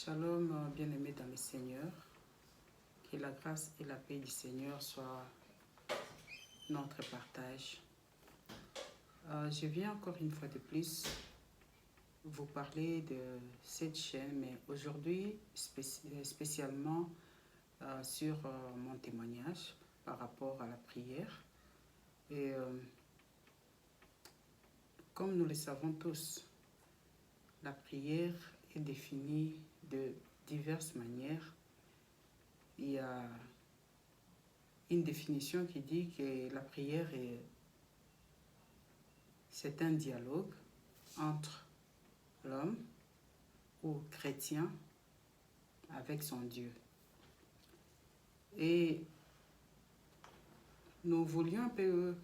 Shalom, bien-aimés dans le Seigneur. Que la grâce et la paix du Seigneur soient notre partage. Je viens encore une fois de plus vous parler de cette chaîne, mais aujourd'hui spécialement sur mon témoignage par rapport à la prière. Et comme nous le savons tous, la prière est définie de diverses manières. Il y a une définition qui dit que la prière c'est un dialogue entre l'homme ou chrétien avec son Dieu. Et nous voulions un peu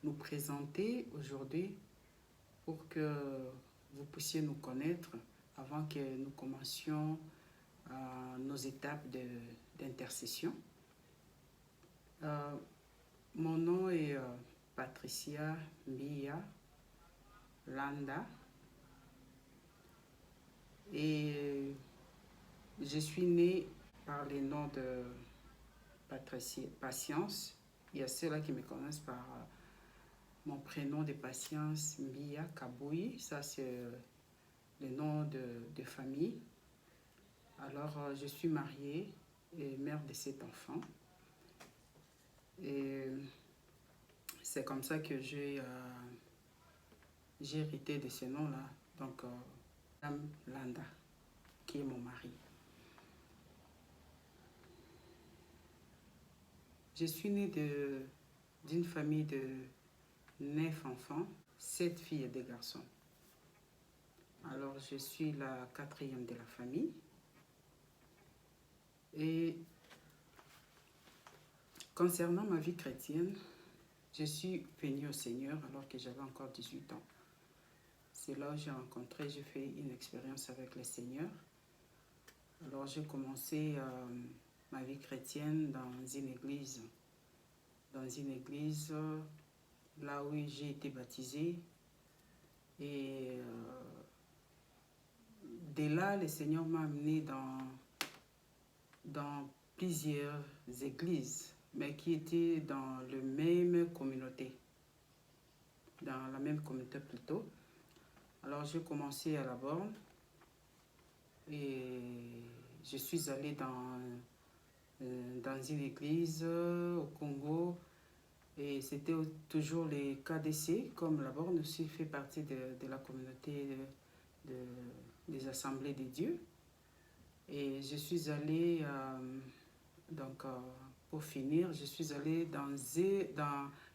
nous présenter aujourd'hui pour que vous puissiez nous connaître avant que nous commencions nos étapes d'intercession. Mon nom est Patricia Mbia Landa et je suis née par le nom de Patricia Patience. Il y a ceux-là qui me connaissent par mon prénom de Patience Mbia Kaboui. Ça, c'est le nom de famille. Alors, je suis mariée et mère de 7 enfants. Et c'est comme ça que j'ai hérité de ce nom-là. Donc, Madame Landa, qui est mon mari. Je suis née d'une famille de 9 enfants, 7 filles et 2 garçons. Alors, je suis la 4e de la famille. Et concernant ma vie chrétienne, je suis venue au Seigneur alors que j'avais encore 18 ans. C'est là où j'ai fait une expérience avec le Seigneur. Alors, j'ai commencé ma vie chrétienne dans une église là où j'ai été baptisée. Et de là, le Seigneur m'a amené dans plusieurs églises, mais qui étaient dans la même communauté. Dans la même communauté plutôt. Alors, j'ai commencé à la borne et je suis allée dans une église au Congo. Et c'était toujours les KDC, comme la borne aussi fait partie de la communauté des assemblées de Dieu. Et je suis allée, pour finir, je suis allée dans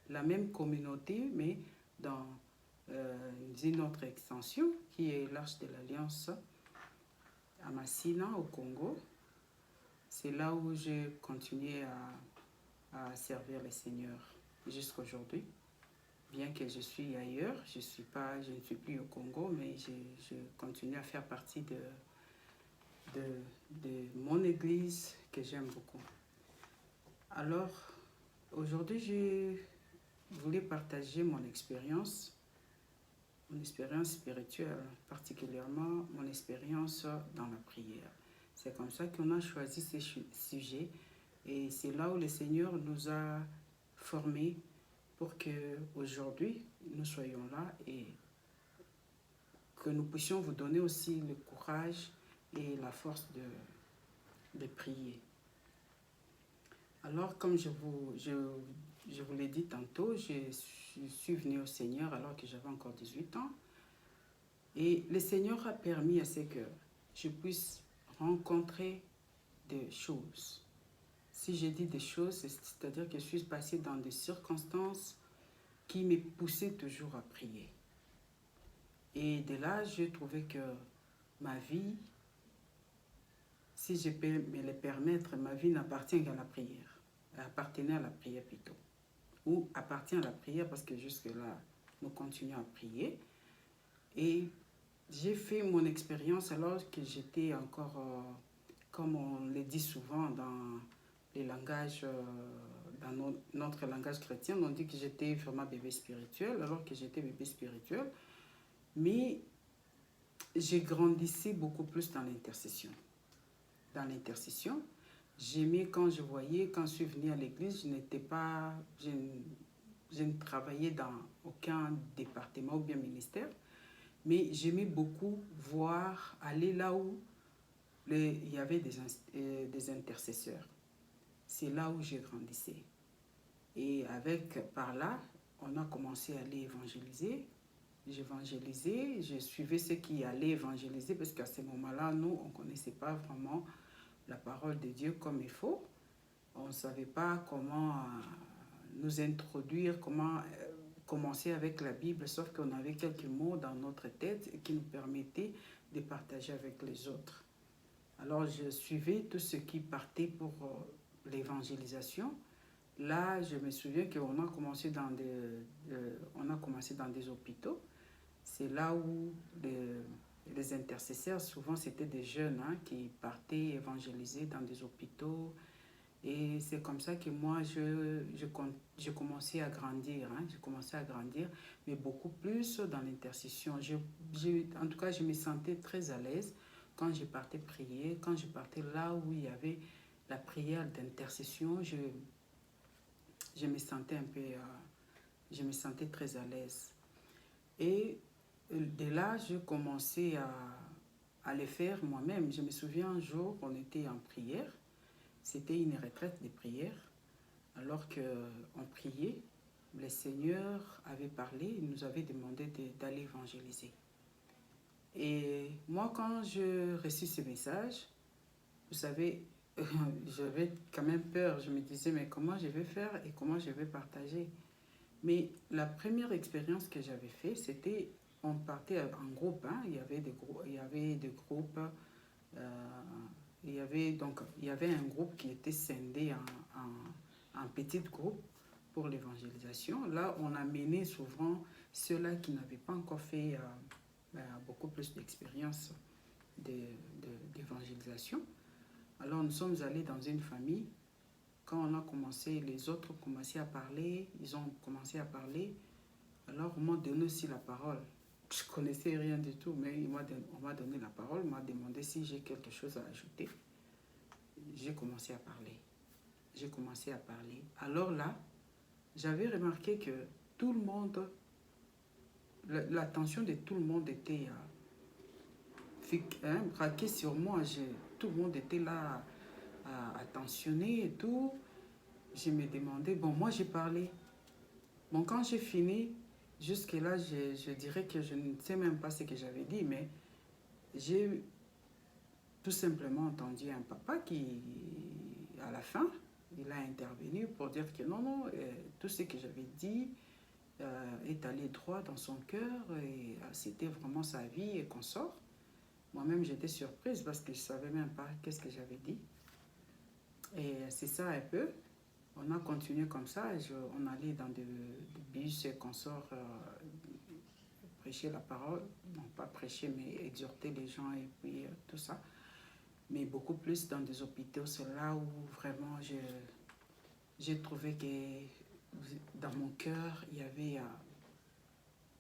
la même communauté, mais dans une autre extension, qui est l'Arche de l'Alliance à Massina, au Congo. C'est là où j'ai continué à servir le Seigneur jusqu'à aujourd'hui. Bien que je suis ailleurs, je ne suis plus au Congo, mais je continue à faire partie de mon église que j'aime beaucoup. Alors, aujourd'hui, je voulais partager mon expérience spirituelle, particulièrement mon expérience dans la prière. C'est comme ça qu'on a choisi ces sujets et c'est là où le Seigneur nous a formés pour qu'aujourd'hui, nous soyons là et que nous puissions vous donner aussi le courage et la force de prier. Alors, comme je vous l'ai dit tantôt, je suis venue au Seigneur alors que j'avais encore 18 ans. Et le Seigneur a permis à ce que je puisse rencontrer des choses. Si je dis des choses, c'est-à-dire que je suis passée dans des circonstances qui me poussaient toujours à prier. Et de là, j'ai trouvé que ma vie, si je peux me le permettre, ma vie n'appartient qu'à la prière. Elle appartenait à la prière plutôt. Ou appartient à la prière parce que jusque-là, nous continuons à prier. Et j'ai fait mon expérience alors que j'étais encore, comme on le dit souvent dans les langages, dans notre langage chrétien, on dit que j'étais vraiment bébé spirituel, alors que j'étais bébé spirituel. Mais j'ai grandissé beaucoup plus dans l'intercession. dans l'intercession. J'aimais quand je voyais, quand je suis venue à l'église, je ne travaillais dans aucun département ou bien ministère, mais j'aimais beaucoup voir, aller là où il y avait des intercesseurs. C'est là où j'ai grandissé. Et par là, on a commencé à aller évangéliser. J'évangélisais, je suivais ceux qui allaient évangéliser parce qu'à ce moment-là, nous, on ne connaissait pas vraiment la parole de Dieu comme il faut. On ne savait pas comment nous introduire, comment commencer avec la Bible, sauf qu'on avait quelques mots dans notre tête qui nous permettaient de partager avec les autres. Alors, je suivais tout ce qui partait pour l'évangélisation. Là, je me souviens qu'on a commencé dans des hôpitaux. C'est là où les intercesseurs, souvent c'était des jeunes qui partaient évangéliser dans des hôpitaux. Et c'est comme ça que moi, j'ai commencé à grandir. J'ai commencé à grandir, mais beaucoup plus dans l'intercession. En tout cas, je me sentais très à l'aise quand je partais prier, quand je partais là où il y avait la prière d'intercession. Je me sentais je me sentais très à l'aise. Et de là, je commençais à le faire moi-même. Je me souviens un jour, on était en prière. C'était une retraite de prière. Alors qu'on priait, le Seigneur avait parlé, il nous avait demandé d'aller évangéliser. Et moi, quand je reçus ce message, vous savez, j'avais quand même peur. Je me disais, mais comment je vais faire et comment je vais partager? Mais la première expérience que j'avais faite, c'était, on partait en groupe. Il y avait des groupes, il y avait un groupe qui était scindé en petits groupes pour l'évangélisation. Là, on a mené souvent ceux-là qui n'avaient pas encore fait beaucoup plus d'expérience d'évangélisation. Alors, nous sommes allés dans une famille. Quand on a commencé, les autres ont commencé à parler, ils ont commencé à parler. Alors, on m'a donné aussi la parole. Je ne connaissais rien du tout, mais on m'a donné la parole, on m'a demandé si j'ai quelque chose à ajouter. J'ai commencé à parler. Alors là, j'avais remarqué que tout le monde, l'attention de tout le monde était braquée sur moi. Tout le monde était là, attentionné et tout. Je me demandais, bon, moi j'ai parlé. Bon, quand j'ai fini, jusque-là, je dirais que je ne sais même pas ce que j'avais dit, mais j'ai tout simplement entendu un papa qui, à la fin, il a intervenu pour dire que non, tout ce que j'avais dit est allé droit dans son cœur et c'était vraiment sa vie et qu'on sort. Moi-même, j'étais surprise parce que je ne savais même pas qu'est-ce que j'avais dit. Et c'est ça un peu. On a continué comme ça. On allait dans des bus et consorts prêcher la parole. Non, pas prêcher, mais exhorter les gens et puis tout ça. Mais beaucoup plus dans des hôpitaux. C'est là où vraiment j'ai trouvé que dans mon cœur, il y avait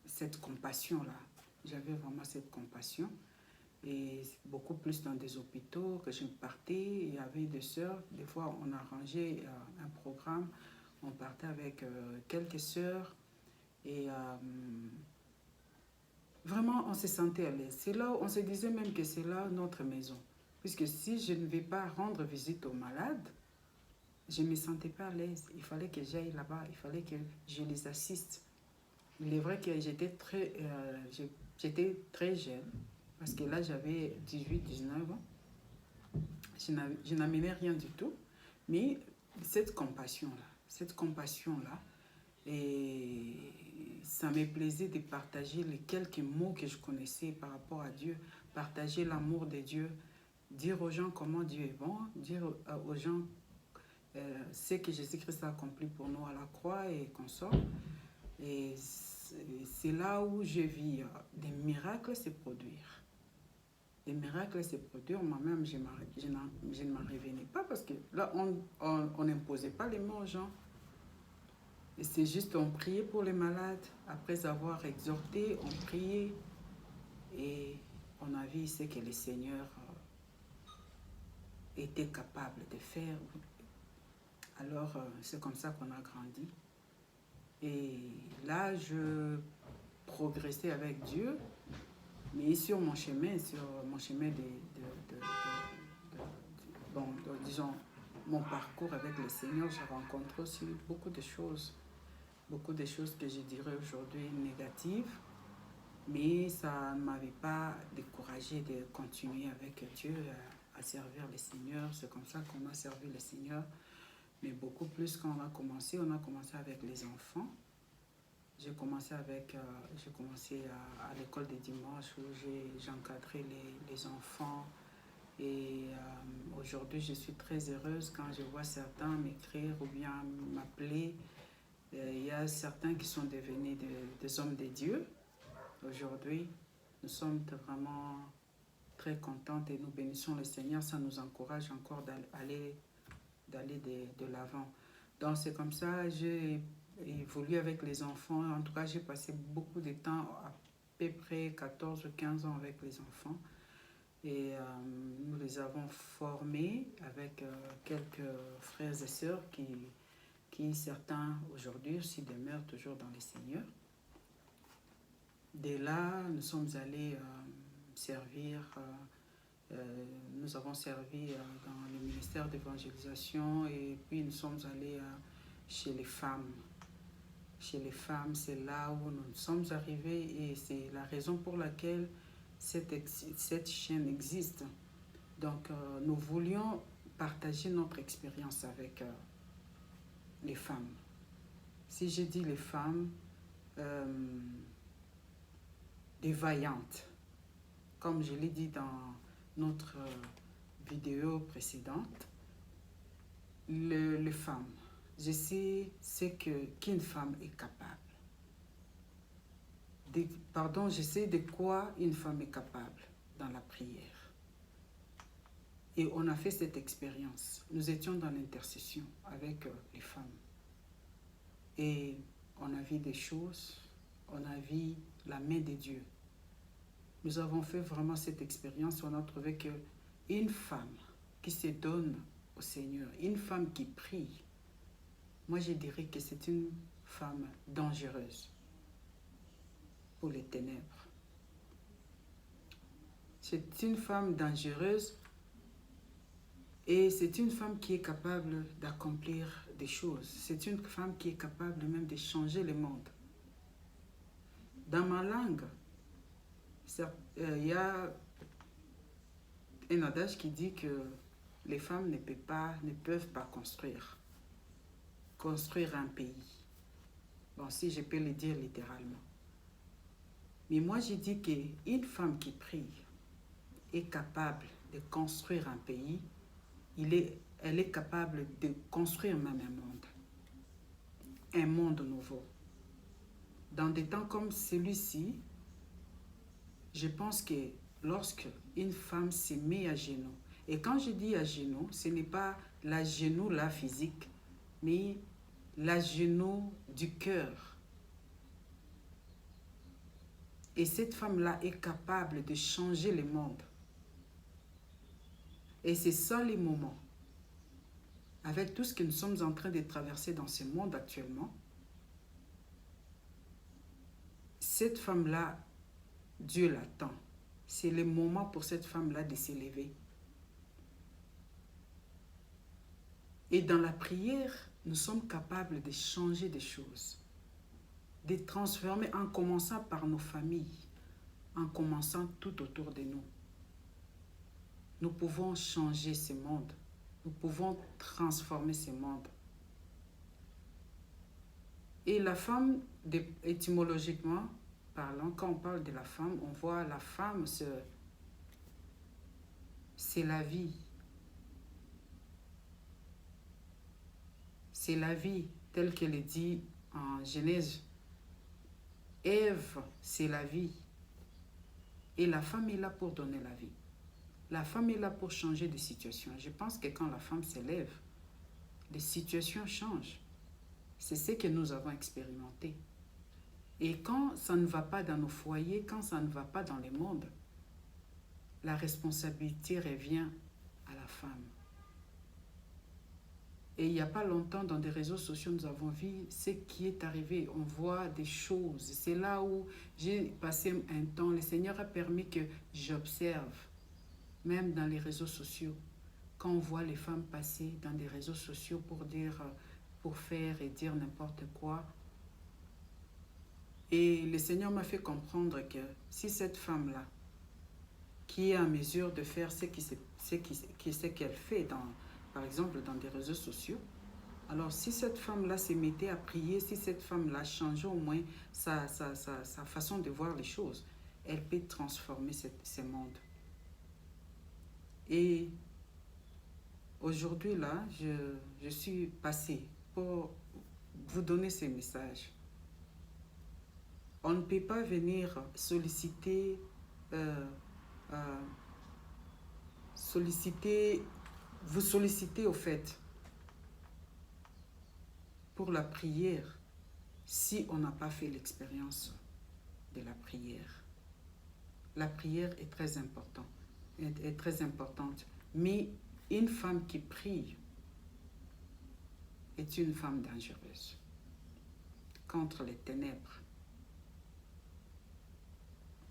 cette compassion-là. J'avais vraiment cette compassion. Et beaucoup plus dans des hôpitaux que je partais. Il y avait des sœurs. Des fois, on arrangeait un programme. On partait avec quelques sœurs. Et vraiment, on se sentait à l'aise. C'est là où on se disait même que c'est là notre maison. Puisque si je ne vais pas rendre visite aux malades, je ne me sentais pas à l'aise. Il fallait que j'aille là-bas. Il fallait que je les assiste. Il est vrai que j'étais très jeune. Parce que là, j'avais 18-19 ans. Je n'amenais rien du tout. Mais cette compassion-là, et ça me plaisait de partager les quelques mots que je connaissais par rapport à Dieu, partager l'amour de Dieu, dire aux gens comment Dieu est bon, dire aux gens ce que Jésus-Christ a accompli pour nous à la croix et qu'on sort. Et c'est là où je vis des miracles se produire. Des miracles se produire. Moi-même, je ne m'en revenais pas parce que là, on n'imposait pas les mots aux gens. Et c'est juste, on priait pour les malades. Après avoir exhorté, on priait. Et on a vu ce que le Seigneur été capable de faire. Alors, c'est comme ça qu'on a grandi. Et là, je progressais avec Dieu, mais sur mon chemin disons, mon parcours avec le Seigneur, j'ai rencontré aussi beaucoup de choses que je dirais aujourd'hui négatives, mais ça ne m'avait pas découragé de continuer avec Dieu à servir le Seigneur. C'est comme ça qu'on a servi le Seigneur. Mais beaucoup plus quand on a commencé avec les enfants. J'ai commencé à l'école des dimanches où j'encadrais les enfants. Et aujourd'hui, je suis très heureuse quand je vois certains m'écrire ou bien m'appeler. Il y a certains qui sont devenus des hommes de Dieu. Aujourd'hui, nous sommes vraiment très contentes et nous bénissons le Seigneur. Ça nous encourage encore d'aller de l'avant. Donc c'est comme ça, j'ai évolué avec les enfants. En tout cas, j'ai passé beaucoup de temps, à peu près 14 ou 15 ans avec les enfants. Et nous les avons formés avec quelques frères et sœurs qui certains aujourd'hui aussi demeurent toujours dans les Seigneurs. Dès là, nous sommes allés servir. Nous avons servi dans le ministère d'évangélisation et puis nous sommes allés chez les femmes. Chez les femmes, c'est là où nous sommes arrivés et c'est la raison pour laquelle cette chaîne existe. Donc, nous voulions partager notre expérience avec les femmes. Si je dis les femmes, des vaillantes, comme je l'ai dit dans notre vidéo précédente, les femmes, je sais qu'une femme est capable. Je sais de quoi une femme est capable dans la prière. Et on a fait cette expérience. Nous étions dans l'intercession avec les femmes. Et on a vu des choses, on a vu la main de Dieu. Nous avons fait vraiment cette expérience. On a trouvé qu'une femme qui se donne au Seigneur, une femme qui prie, moi je dirais que c'est une femme dangereuse pour les ténèbres. C'est une femme dangereuse et c'est une femme qui est capable d'accomplir des choses. C'est une femme qui est capable même de changer le monde. Dans ma langue, il y a un adage qui dit que les femmes ne peuvent pas construire un pays. Bon, si je peux le dire littéralement. Mais moi, je dis qu'une femme qui prie est capable de construire un pays. Elle est capable de construire même un monde nouveau. Dans des temps comme celui-ci, je pense que lorsque une femme se met à genoux, et quand je dis à genoux, ce n'est pas la genou là physique, mais la genou du cœur. Et cette femme-là est capable de changer le monde. Et c'est ça les moments. Avec tout ce que nous sommes en train de traverser dans ce monde actuellement, cette femme-là, Dieu l'attend. C'est le moment pour cette femme-là de s'élever. Et dans la prière, nous sommes capables de changer des choses, de transformer en commençant par nos familles, en commençant tout autour de nous. Nous pouvons changer ce monde. Nous pouvons transformer ce monde. Et la femme, étymologiquement parlant, quand on parle de la femme, on voit la femme, c'est la vie. C'est la vie, telle qu'elle est dit en Genèse. Ève, c'est la vie. Et la femme est là pour donner la vie. La femme est là pour changer de situation. Je pense que quand la femme s'élève, les situations changent. C'est ce que nous avons expérimenté. Et quand ça ne va pas dans nos foyers, quand ça ne va pas dans les mondes, la responsabilité revient à la femme. Et il n'y a pas longtemps, dans des réseaux sociaux, nous avons vu ce qui est arrivé. On voit des choses. C'est là où j'ai passé un temps. Le Seigneur a permis que j'observe, même dans les réseaux sociaux. Quand on voit les femmes passer dans des réseaux sociaux pour dire, pour faire et dire n'importe quoi. Et le Seigneur m'a fait comprendre que si cette femme-là, qui est en mesure de faire ce qu'elle fait, par exemple dans des réseaux sociaux, alors si cette femme-là se mettait à prier, si cette femme-là changeait au moins sa façon de voir les choses, elle peut transformer ce monde. Et aujourd'hui, là, je suis passée pour vous donner ces messages. On ne peut pas venir solliciter vous solliciter au fait pour la prière si on n'a pas fait l'expérience de la prière. La prière est très importante. Mais une femme qui prie est une femme dangereuse contre les ténèbres.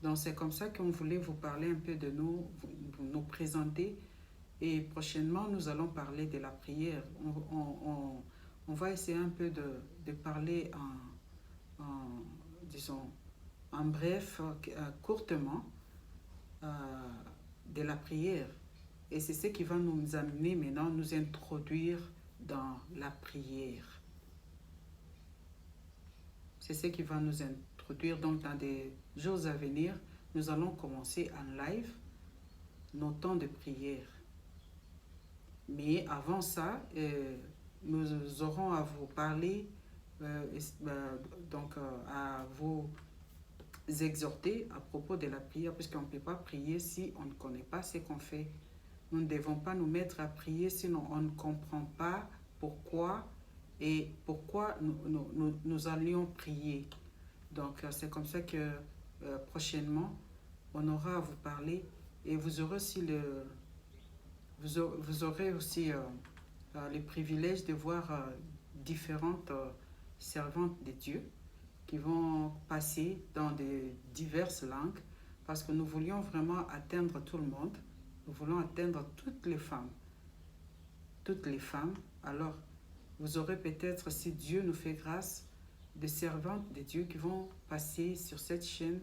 Donc c'est comme ça qu'on voulait vous parler un peu de nous présenter. Et prochainement, nous allons parler de la prière. On va essayer un peu de parler disons, en bref, courtement, de la prière. Et c'est ce qui va nous amener maintenant, nous introduire dans la prière. C'est ce qui va nous introduire. Donc, dans des jours à venir, nous allons commencer en live nos temps de prière. Mais avant ça, nous aurons à vous parler, à vous exhorter à propos de la prière, puisqu'on ne peut pas prier si on ne connaît pas ce qu'on fait. Nous ne devons pas nous mettre à prier, sinon on ne comprend pas pourquoi nous allions prier. Donc, c'est comme ça que prochainement, on aura à vous parler et vous aurez aussi le privilège de voir différentes servantes de Dieu qui vont passer dans de diverses langues parce que nous voulions vraiment atteindre tout le monde. Nous voulons atteindre toutes les femmes. Toutes les femmes. Alors, vous aurez peut-être, si Dieu nous fait grâce, des servantes de Dieu qui vont passer sur cette chaîne,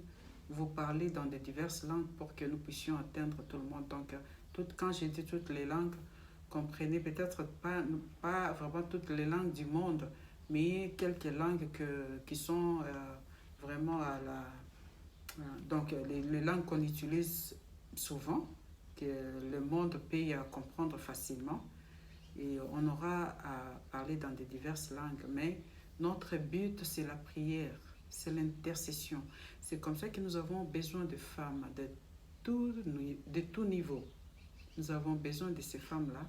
vous parler dans de diverses langues pour que nous puissions atteindre tout le monde. Donc, quand j'ai dit toutes les langues, comprenez peut-être pas vraiment toutes les langues du monde, mais quelques langues qui sont vraiment à la... donc, les langues qu'on utilise souvent, que le monde peut comprendre facilement. Et on aura à parler dans de diverses langues. Mais notre but, c'est la prière, c'est l'intercession. C'est comme ça que nous avons besoin de femmes de tout niveau. Nous avons besoin de ces femmes-là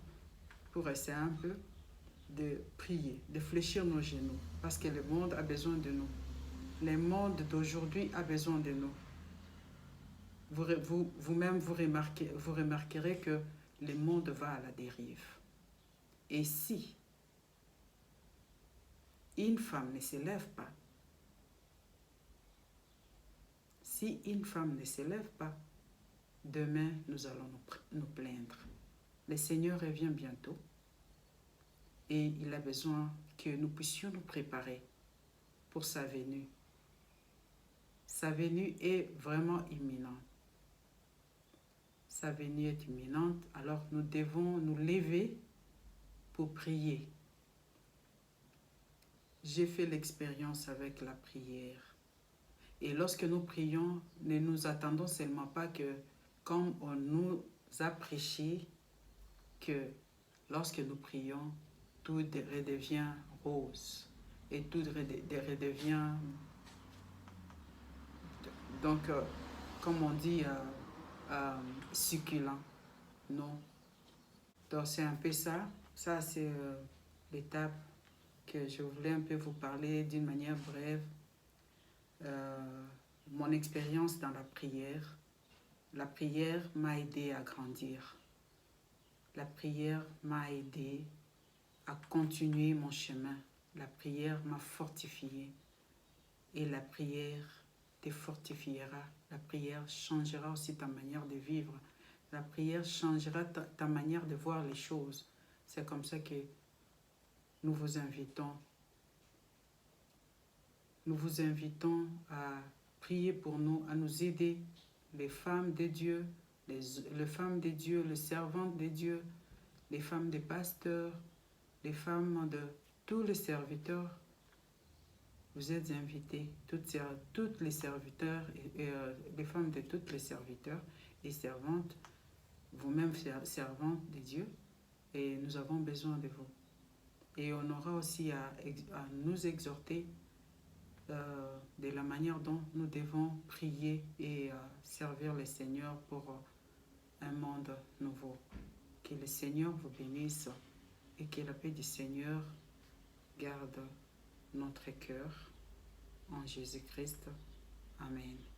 pour essayer un peu de prier, de fléchir nos genoux. Parce que le monde a besoin de nous. Le monde d'aujourd'hui a besoin de nous. Vous-même, vous remarquerez que le monde va à la dérive. Et si une femme ne s'élève pas, demain nous allons nous plaindre. Le Seigneur revient bientôt et il a besoin que nous puissions nous préparer pour sa venue. Sa venue est vraiment imminente. Sa venue est imminente, alors nous devons nous lever pour prier. J'ai fait l'expérience avec la prière. Et lorsque nous prions, ne nous attendons seulement pas que, comme on nous a prêché, que lorsque nous prions, tout redevient rose et tout redevient, donc, comme on dit, succulent. Non. Donc, c'est un peu ça. Ça, c'est l'étape que je voulais un peu vous parler d'une manière brève. Mon expérience dans la prière. La prière m'a aidé à grandir. La prière m'a aidé à continuer mon chemin. La prière m'a fortifié et la prière te fortifiera. La prière changera aussi ta manière de vivre. La prière changera ta manière de voir les choses. C'est comme ça que nous vous invitons. Nous vous invitons à prier pour nous, à nous aider, les femmes de Dieu, les femmes de Dieu, les servantes de Dieu, les femmes des pasteurs, les femmes de tous les serviteurs. Vous êtes invités, toutes les serviteurs, les femmes de tous les serviteurs et servantes, vous-même servantes de Dieu, et nous avons besoin de vous. Et on aura aussi à nous exhorter de la manière dont nous devons prier et servir le Seigneur pour un monde nouveau. Que le Seigneur vous bénisse et que la paix du Seigneur garde notre cœur en Jésus-Christ. Amen.